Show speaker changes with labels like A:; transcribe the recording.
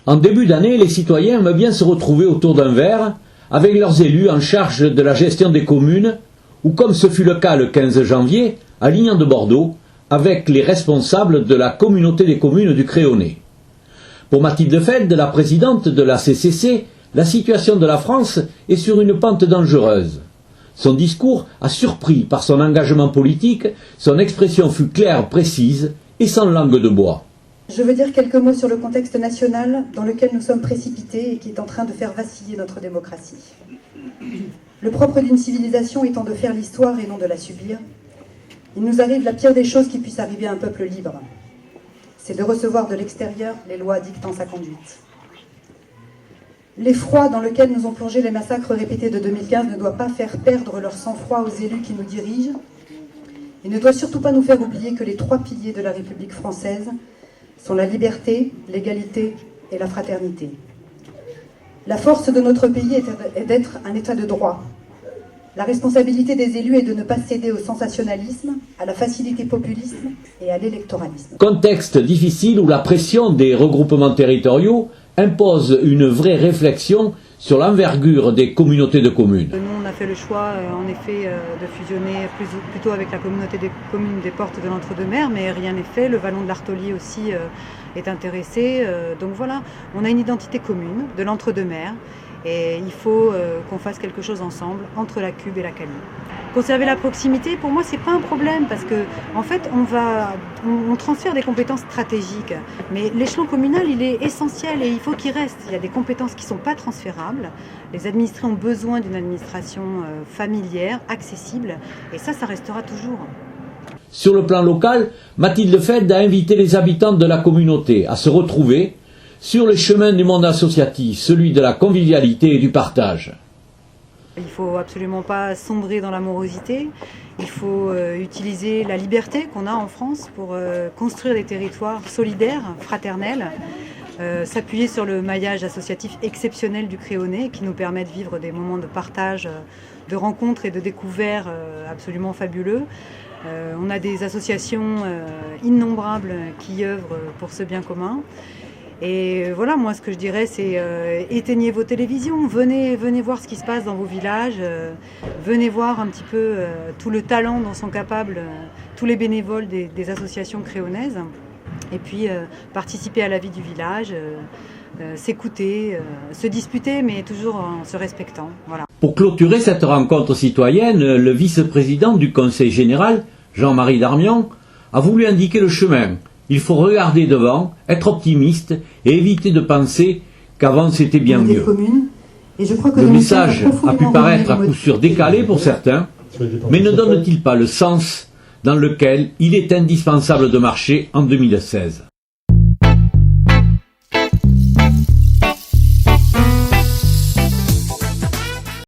A: En début d'année, les citoyens aiment bien se retrouver autour d'un verre avec leurs élus en charge de la gestion des communes ou comme ce fut le cas le 15 janvier à Lignan de Bordeaux avec les responsables de la communauté des communes du Créonais. Pour Mathilde Feld, la présidente de la CCC, la situation de la France est sur une pente dangereuse. Son discours a surpris par son engagement politique, son expression fut claire, précise et sans langue de bois.
B: Je veux dire quelques mots sur le contexte national dans lequel nous sommes précipités et qui est en train de faire vaciller notre démocratie. Le propre d'une civilisation étant de faire l'histoire et non de la subir, il nous arrive la pire des choses qui puisse arriver à un peuple libre. C'est de recevoir de l'extérieur les lois dictant sa conduite. L'effroi dans lequel nous ont plongé les massacres répétés de 2015 ne doit pas faire perdre leur sang-froid aux élus qui nous dirigent et ne doit surtout pas nous faire oublier que les 3 piliers de la République française sont la liberté, l'égalité et la fraternité. La force de notre pays est d'être un État de droit. La responsabilité des élus est de ne pas céder au sensationnalisme, à la facilité populiste et à l'électoralisme.
A: Contexte difficile où la pression des regroupements territoriaux impose une vraie réflexion sur l'envergure des communautés de communes.
C: Nous, on a fait le choix, en effet, de fusionner plutôt avec la communauté des communes des Portes de l'Entre-deux-Mers, mais rien n'est fait. Le Vallon de l'Artolier aussi est intéressé. Donc voilà, on a une identité commune de l'Entre-deux-Mers et il faut qu'on fasse quelque chose ensemble entre la Cube et la Cali. Conserver la proximité, pour moi, c'est pas un problème parce que, en fait, on transfère des compétences stratégiques. Mais l'échelon communal, il est essentiel et il faut qu'il reste. Il y a des compétences qui sont pas transférables. Les administrés ont besoin d'une administration familière, accessible, et ça restera toujours.
A: Sur le plan local, Mathilde Feld a invité les habitants de la communauté à se retrouver sur le chemin du monde associatif, celui de la convivialité et du partage.
C: Il ne faut absolument pas sombrer dans l'amorosité, il faut utiliser la liberté qu'on a en France pour construire des territoires solidaires, fraternels, s'appuyer sur le maillage associatif exceptionnel du Créonais qui nous permet de vivre des moments de partage, de rencontres et de découvertes absolument fabuleux. On a des associations innombrables qui œuvrent pour ce bien commun. Et voilà, moi ce que je dirais c'est éteignez vos télévisions, venez voir ce qui se passe dans vos villages, venez voir un petit peu tout le talent dont sont capables tous les bénévoles des associations créonaises et puis participer à la vie du village, s'écouter, se disputer mais toujours en se respectant. Voilà.
A: Pour clôturer cette rencontre citoyenne, le vice-président du Conseil général, Jean-Marie Darmian, a voulu indiquer le chemin. Il faut regarder devant, être optimiste et éviter de penser qu'avant c'était bien mieux. Le message a pu paraître à coup sûr décalé pour certains, mais ne donne-t-il pas le sens dans lequel il est indispensable de marcher en 2016 ?